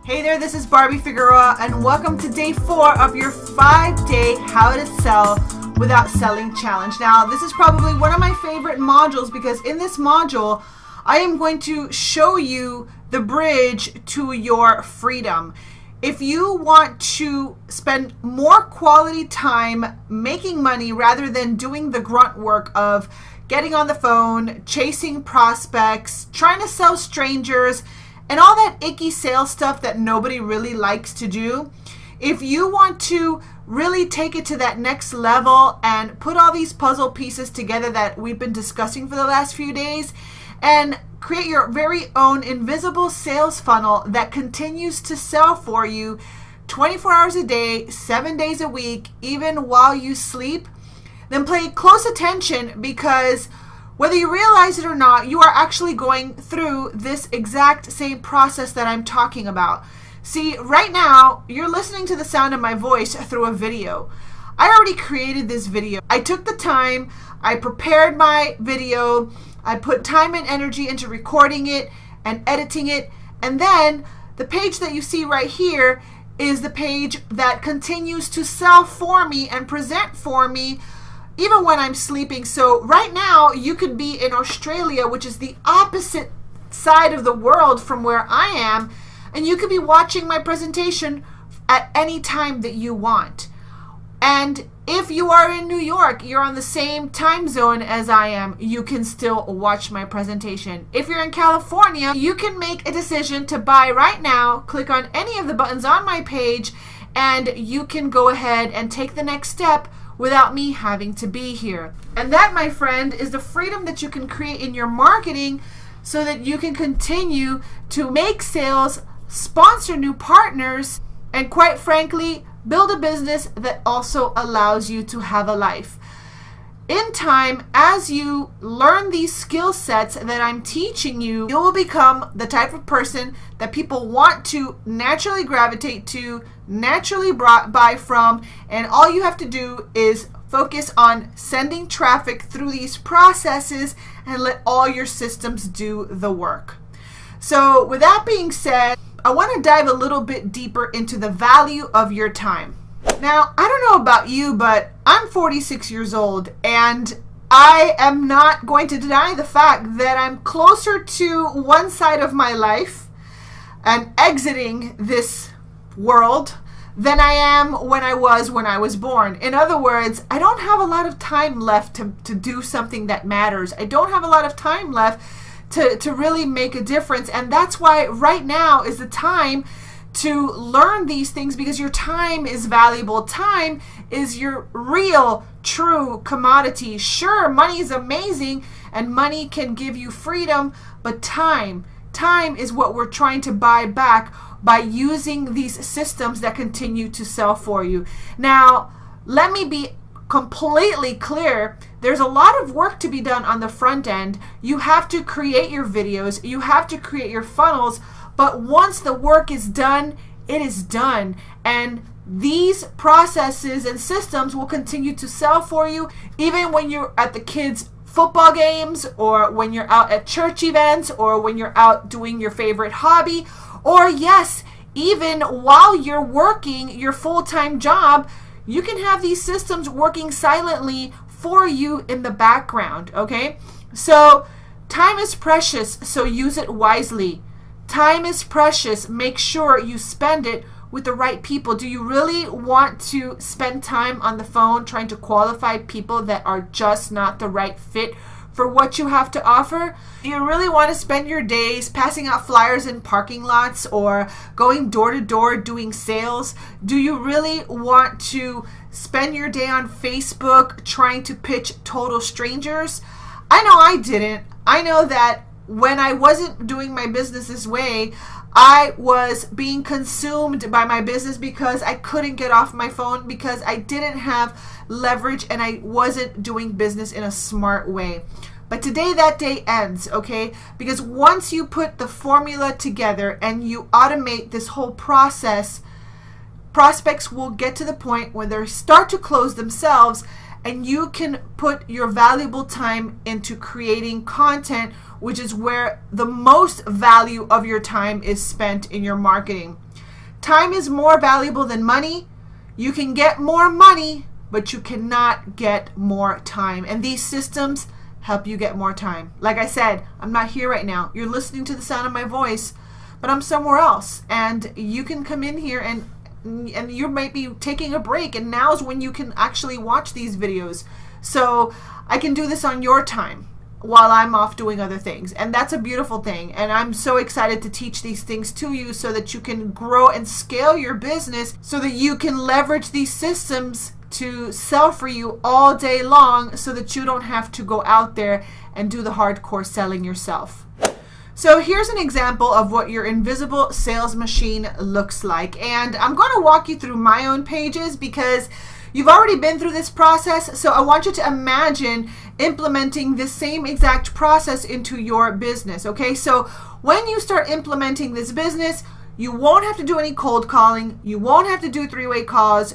Hey there, this is Barbie Figueroa, and welcome to day 4 of your 5-day How to Sell Without Selling challenge. Now, this is probably one of my favorite modules because in this module, I am going to show you the bridge to your freedom. If you want to spend more quality time making money rather than doing the grunt work of getting on the phone, chasing prospects, trying to sell strangers, and all that icky sales stuff that nobody really likes to do, if you want to really take it to that next level and put all these puzzle pieces together that we've been discussing for the last few days and create your very own invisible sales funnel that continues to sell for you 24 hours a day, 7 days a week, even while you sleep, then pay close attention, because whether you realize it or not, you are actually going through this exact same process that I'm talking about. See, right now, you're listening to the sound of my voice through a video. I already created this video. I took the time, I prepared my video, I put time and energy into recording it and editing it, and then the page that you see right here is the page that continues to sell for me and present for me even when I'm sleeping. So right now you could be in Australia, which is the opposite side of the world from where I am, and you could be watching my presentation at any time that you want. And if you are in New York, you're on the same time zone as I am, you can still watch my presentation. If you're in California, you can make a decision to buy right now, click on any of the buttons on my page, and you can go ahead and take the next step without me having to be here. And that, my friend, is the freedom that you can create in your marketing so that you can continue to make sales, sponsor new partners, and quite frankly, build a business that also allows you to have a life. In time, as you learn these skill sets that I'm teaching you, you will become the type of person that people want to naturally gravitate to, naturally buy from, and all you have to do is focus on sending traffic through these processes and let all your systems do the work. So with that being said, I want to dive a little bit deeper into the value of your time. Now, I don't know about you, but I'm 46 years old, and I am not going to deny the fact that I'm closer to one side of my life and exiting this world than I am when I was born. In other words, I don't have a lot of time left to do something that matters. I don't have a lot of time left to really make a difference, and that's why right now is the time to learn these things, because your time is valuable. Time is your real, true commodity. Sure, money is amazing and money can give you freedom, but time is what we're trying to buy back by using these systems that continue to sell for you. Now, let me be completely clear. There's a lot of work to be done on the front end. You have to create your videos, you have to create your funnels, but once the work is done, it is done. And these processes and systems will continue to sell for you even when you're at the kids' football games, or when you're out at church events, or when you're out doing your favorite hobby, or yes, even while you're working your full-time job, you can have these systems working silently for you in the background, okay? So time is precious, so use it wisely. Time is precious. Make sure you spend it with the right people. Do you really want to spend time on the phone trying to qualify people that are just not the right fit for what you have to offer? Do you really want to spend your days passing out flyers in parking lots or going door to door doing sales? Do you really want to spend your day on Facebook trying to pitch total strangers? I know I didn't. I know that when I wasn't doing my business this way, I was being consumed by my business because I couldn't get off my phone, because I didn't have leverage and I wasn't doing business in a smart way. But today that day ends, okay? Because once you put the formula together and you automate this whole process, prospects will get to the point where they start to close themselves, and you can put your valuable time into creating content, which is where the most value of your time is spent in your marketing. Time is more valuable than money. You can get more money, but you cannot get more time. And these systems help you get more time. Like I said, I'm not here right now. You're listening to the sound of my voice, but I'm somewhere else. And you can come in here and you might be taking a break, and now's when you can actually watch these videos. So I can do this on your time while I'm off doing other things, and that's a beautiful thing. And I'm so excited to teach these things to you so that you can grow and scale your business, so that you can leverage these systems to sell for you all day long, so that you don't have to go out there and do the hardcore selling yourself. So here's an example of what your invisible sales machine looks like. And I'm going to walk you through my own pages because you've already been through this process. So I want you to imagine implementing the same exact process into your business. Okay, so when you start implementing this business, you won't have to do any cold calling. You won't have to do three-way calls.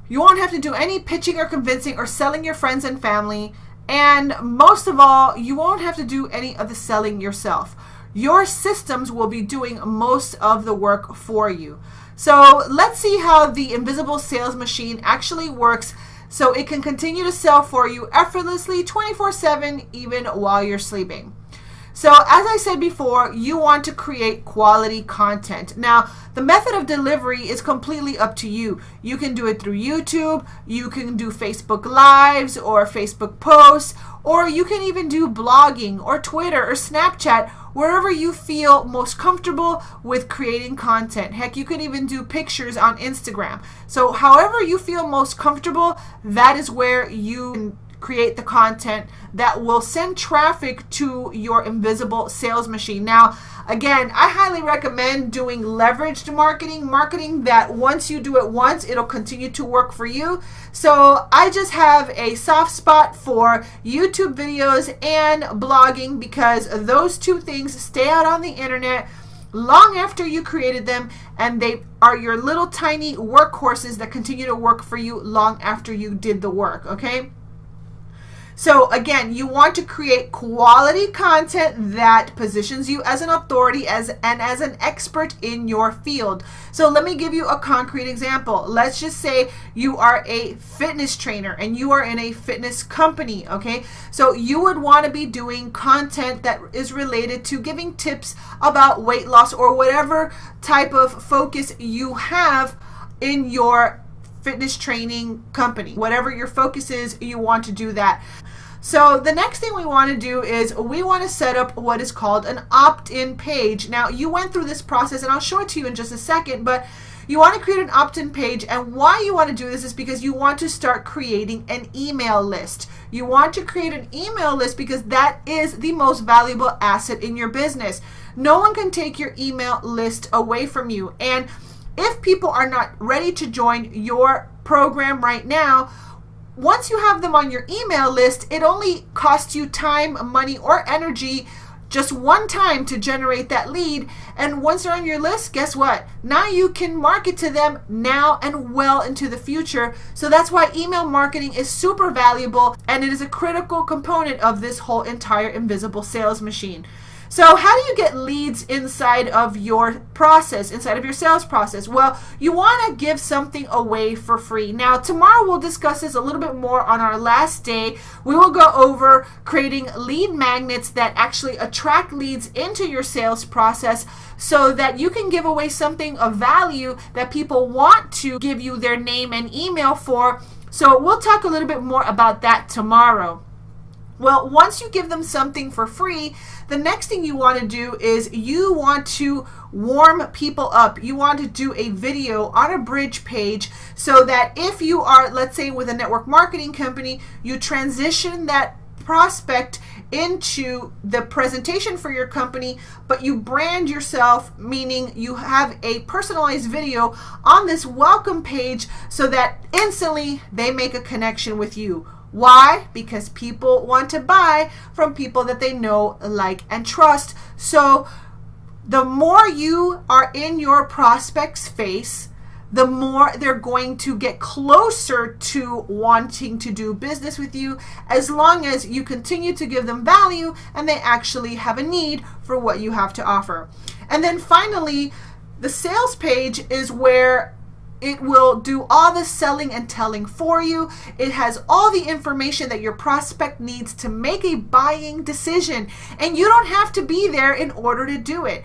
You won't have to do any pitching or convincing or selling your friends and family. And most of all, you won't have to do any of the selling yourself. Your systems will be doing most of the work for you. So let's see how the invisible sales machine actually works, so it can continue to sell for you effortlessly 24/7, even while you're sleeping. So as I said before, you want to create quality content. Now, the method of delivery is completely up to you. You can do it through YouTube, you can do Facebook Lives or Facebook posts, or you can even do blogging or Twitter or Snapchat, wherever you feel most comfortable with creating content. Heck, you can even do pictures on Instagram. So however you feel most comfortable, that is where you can create the content that will send traffic to your invisible sales machine. Now, again, I highly recommend doing leveraged marketing that once you do it once, it'll continue to work for you. So I just have a soft spot for YouTube videos and blogging, because those two things stay out on the internet long after you created them, and they are your little tiny workhorses that continue to work for you long after you did the work, okay? So again, you want to create quality content that positions you as an authority and as an expert in your field. So let me give you a concrete example. Let's just say you are a fitness trainer and you are in a fitness company, okay? So you would want to be doing content that is related to giving tips about weight loss or whatever type of focus you have in your fitness training company. Whatever your focus is, you want to do that. So the next thing we want to do is we want to set up what is called an opt-in page. Now, you went through this process and I'll show it to you in just a second, but you want to create an opt-in page, and why you want to do this is because you want to start creating an email list. You want to create an email list because that is the most valuable asset in your business. No one can take your email list away from you. And if people are not ready to join your program right now, once you have them on your email list, it only costs you time, money, or energy just one time to generate that lead. And once they're on your list, guess what? Now you can market to them now and well into the future. So that's why email marketing is super valuable, and it is a critical component of this whole entire invisible sales machine. So how do you get leads inside of your process, inside of your sales process? Well, you want to give something away for free. Now, tomorrow we'll discuss this a little bit more on our last day. We will go over creating lead magnets that actually attract leads into your sales process so that you can give away something of value that people want to give you their name and email for. So we'll talk a little bit more about that tomorrow. Well, once you give them something for free, the next thing you want to do is you want to warm people up. You want to do a video on a bridge page so that if you are, let's say, with a network marketing company, you transition that prospect into the presentation for your company, but you brand yourself, meaning you have a personalized video on this welcome page so that instantly they make a connection with you. Why? Because people want to buy from people that they know, like, and trust. So the more you are in your prospect's face, the more they're going to get closer to wanting to do business with you, as long as you continue to give them value and they actually have a need for what you have to offer. And then finally, The sales page is where it will do all the selling and telling for you. It has all the information that your prospect needs to make a buying decision, and you don't have to be there in order to do it.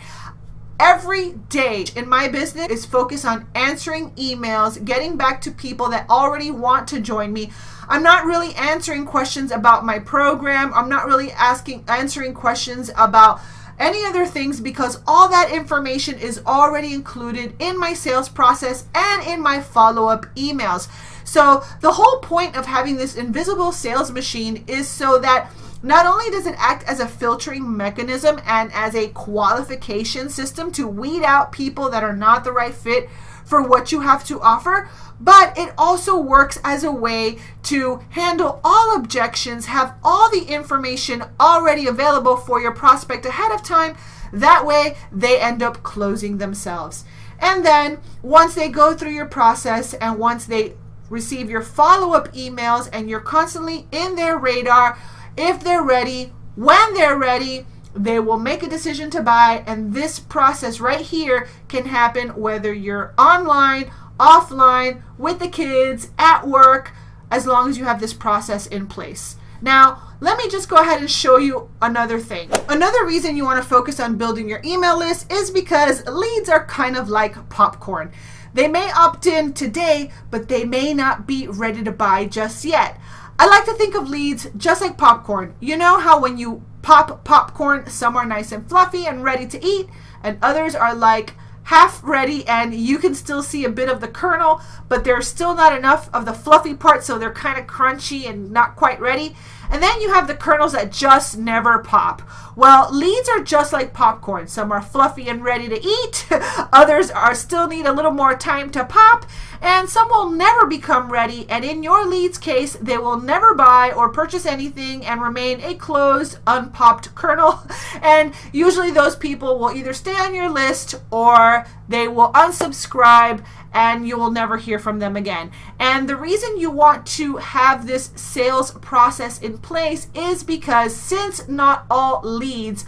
Every day in my business is focused on answering emails, getting back to people that already want to join me. I'm not really answering questions about my program. I'm not really answering questions about any other things, because all that information is already included in my sales process and in my follow-up emails. So the whole point of having this invisible sales machine is so that not only does it act as a filtering mechanism and as a qualification system to weed out people that are not the right fit for what you have to offer, but it also works as a way to handle all objections, have all the information already available for your prospect ahead of time. That way they end up closing themselves. And then once they go through your process and once they receive your follow-up emails and you're constantly in their radar, if they're ready, when they're ready, they will make a decision to buy. And this process right here can happen whether you're online, offline, with the kids, at work, as long as you have this process in place. Now, let me just go ahead and show you another thing. Another reason you want to focus on building your email list is because leads are kind of like popcorn. They may opt in today, but they may not be ready to buy just yet. I like to think of leads just like popcorn. You know how when you pop popcorn, some are nice and fluffy and ready to eat, and others are like half ready and you can still see a bit of the kernel, but there's still not enough of the fluffy part, so they're kind of crunchy and not quite ready. And then you have the kernels that just never pop. Well, leads are just like popcorn. Some are fluffy and ready to eat. Others still need a little more time to pop. And some will never become ready. And in your leads case, they will never buy or purchase anything and remain a closed, unpopped kernel. And usually those people will either stay on your list or they will unsubscribe and you will never hear from them again. And the reason you want to have this sales process in place is because since not all leads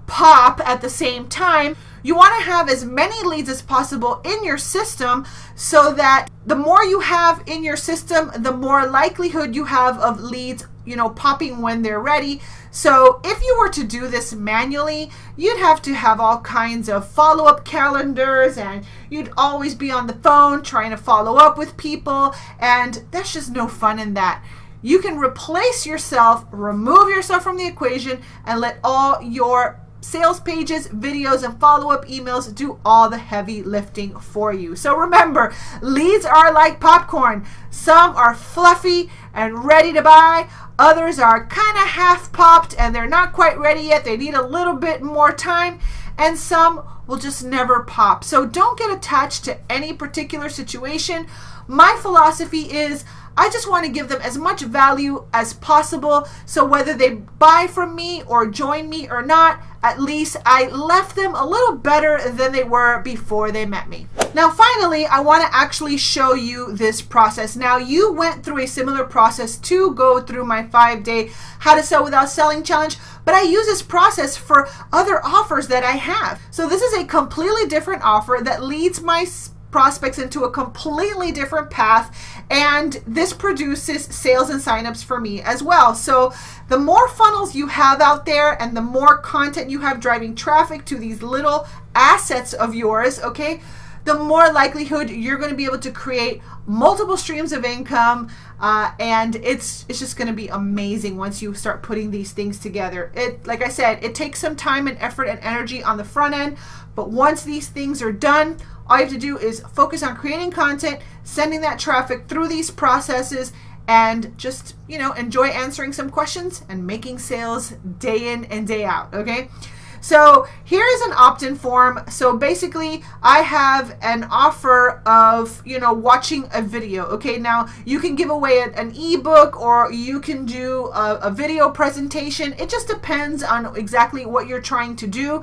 pop at the same time, you want to have as many leads as possible in your system so that the more you have in your system, the more likelihood you have of leads, popping when they're ready. So if you were to do this manually, you'd have to have all kinds of follow-up calendars and you'd always be on the phone trying to follow up with people, and that's just no fun in that. You can replace yourself, remove yourself from the equation, and let all your sales pages, videos, and follow-up emails do all the heavy lifting for you. So remember, leads are like popcorn. Some are fluffy and ready to buy. Others are kind of half popped and they're not quite ready yet. They need a little bit more time. And some will just never pop. So don't get attached to any particular situation. My philosophy is I just want to give them as much value as possible. So whether they buy from me or join me or not, at least I left them a little better than they were before they met me. Now, finally, I want to actually show you this process. Now, you went through a similar process to go through my 5-day How to Sell Without Selling challenge, but I use this process for other offers that I have. So this is a completely different offer that leads my prospects into a completely different path, and this produces sales and signups for me as well. So the more funnels you have out there and the more content you have driving traffic to these little assets of yours, okay, the more likelihood you're going to be able to create multiple streams of income, and it's just going to be amazing once you start putting these things together. Like I said, it takes some time and effort and energy on the front end, but once these things are done, all you have to do is focus on creating content, sending that traffic through these processes, and just, enjoy answering some questions and making sales day in and day out, okay? So here is an opt-in form. So basically, I have an offer of, watching a video, okay? Now, you can give away an ebook or you can do a video presentation. It just depends on exactly what you're trying to do.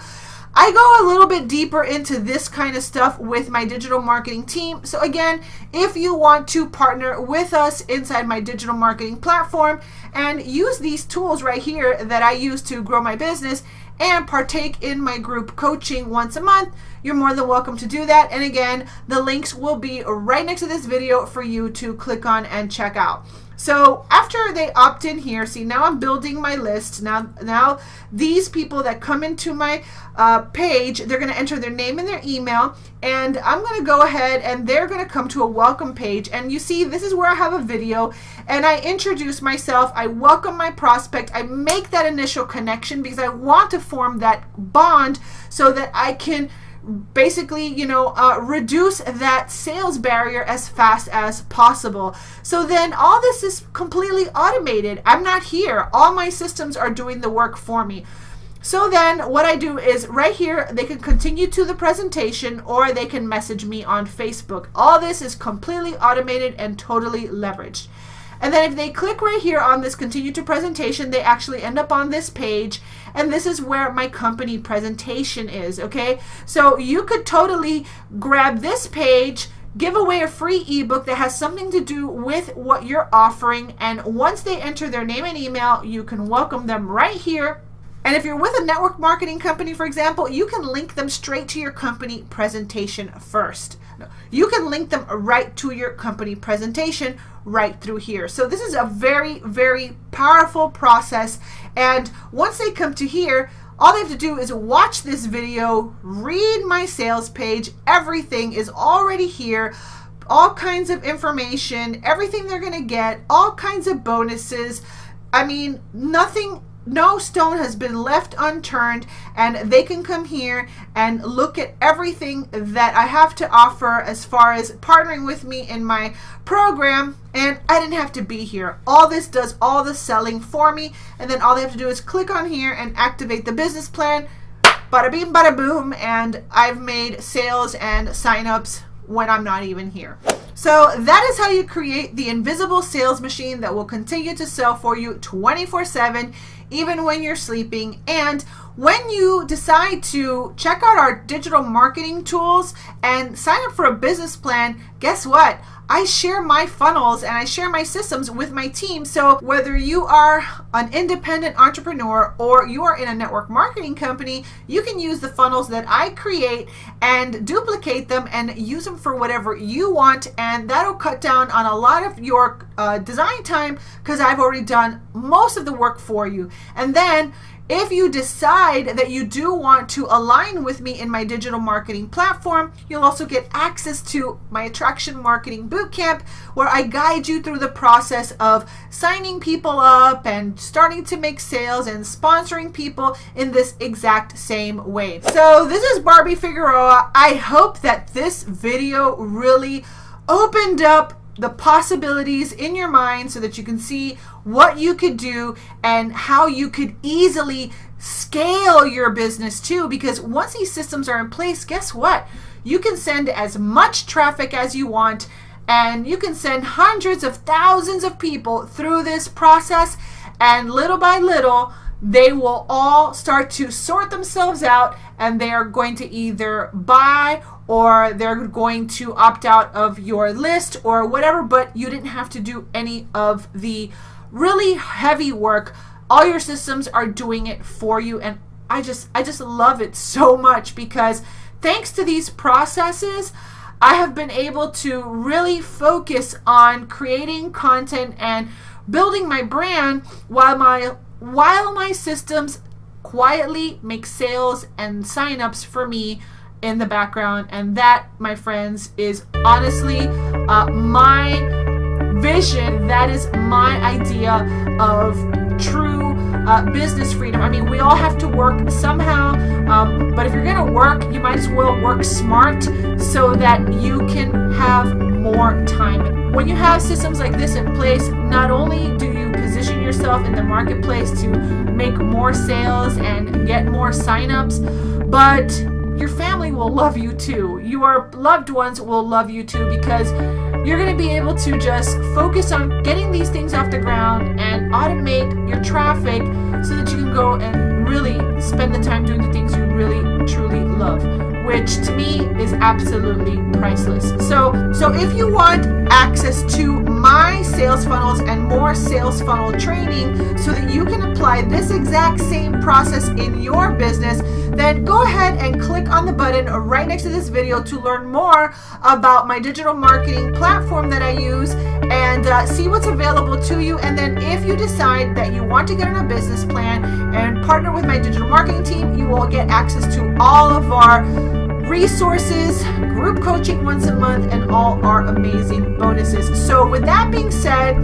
I go a little bit deeper into this kind of stuff with my digital marketing team. So again, if you want to partner with us inside my digital marketing platform and use these tools right here that I use to grow my business and partake in my group coaching once a month, you're more than welcome to do that. And again, the links will be right next to this video for you to click on and check out. So after they opt in here, see, now I'm building my list. Now these people that come into my page, they're going to enter their name and their email, and I'm going to go ahead and they're going to come to a welcome page. And you see, this is where I have a video and I introduce myself. I welcome my prospect. I make that initial connection because I want to form that bond so that I can basically, you know, reduce that sales barrier as fast as possible. So then all this is completely automated. I'm not here. All my systems are doing the work for me. So then what I do is right here, they can continue to the presentation or they can message me on Facebook. All this is completely automated and totally leveraged. And then if they click right here on this continue to presentation, they actually end up on this page. And this is where my company presentation is, okay? So you could totally grab this page, give away a free ebook that has something to do with what you're offering. And once they enter their name and email, you can welcome them right here. And if you're with a network marketing company, for example, you can link them straight to your company presentation first. You can link them right to your company presentation right through here. So this is a very, very powerful process. And once they come to here, all they have to do is watch this video, read my sales page. Everything is already here. All kinds of information, everything they're going to get, all kinds of bonuses. I mean, no stone has been left unturned, and they can come here and look at everything that I have to offer as far as partnering with me in my program. And I didn't have to be here. All this does all the selling for me, and then all they have to do is click on here and activate the business plan. Bada bing, bada boom, and I've made sales and signups when I'm not even here. So that is how you create the invisible sales machine that will continue to sell for you 24/7, even when you're sleeping. And when you decide to check out our digital marketing tools and sign up for a business plan, guess what? I share my funnels and I share my systems with my team. So whether you are an independent entrepreneur or you are in a network marketing company, you can use the funnels that I create and duplicate them and use them for whatever you want. And that'll cut down on a lot of your design time because I've already done most of the work for you. And then if you decide that you do want to align with me in my digital marketing platform, you'll also get access to my attraction marketing bootcamp, where I guide you through the process of signing people up and starting to make sales and sponsoring people in this exact same way. So this is Barbie Figueroa. I hope that this video really opened up the possibilities in your mind so that you can see what you could do and how you could easily scale your business too. Because once these systems are in place, guess what? You can send as much traffic as you want, and you can send hundreds of thousands of people through this process, and little by little they will all start to sort themselves out, and they are going to either buy or they're going to opt out of your list or whatever. But you didn't have to do any of the really heavy work. All your systems are doing it for you, and I just love it so much, because thanks to these processes, I have been able to really focus on creating content and building my brand while my systems quietly make sales and signups for me in the background. And that, my friends, is honestly my vision. That is my idea of true business freedom. I mean, we all have to work somehow, but if you're gonna work, you might as well work smart so that you can have more time. When you have systems like this in place, not only do you position yourself in the marketplace to make more sales and get more signups, but your family will love you too. Your loved ones will love you too, because you're going to be able to just focus on getting these things off the ground and automate your traffic so that you can go and really spend the time doing the things you really truly love, which to me is absolutely priceless. So if you want access to my my sales funnels and more sales funnel training so that you can apply this exact same process in your business, then go ahead and click on the button right next to this video to learn more about my digital marketing platform that I use and see what's available to you. And then if you decide that you want to get on a business plan and partner with my digital marketing team, you will get access to all of our resources, group coaching once a month, and all our amazing bonuses. So with that being said,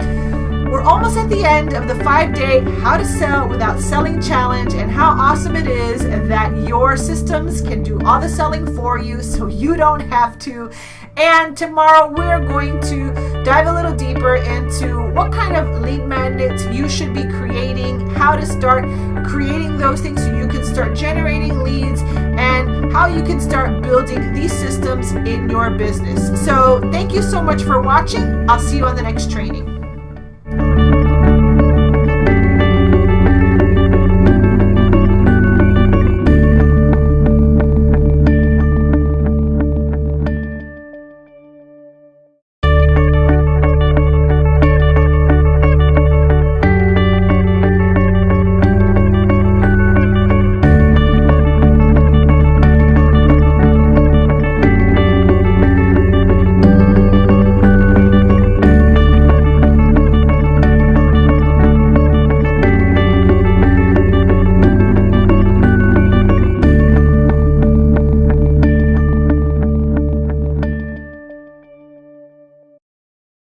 we're almost at the end of the 5-day How to Sell Without Selling Challenge, and how awesome it is that your systems can do all the selling for you so you don't have to. And tomorrow we're going to dive a little deeper into what kind of lead magnets you should be creating, how to start creating those things so you can start generating leads, and how you can start building these systems in your business. So thank you so much for watching. I'll see you on the next training.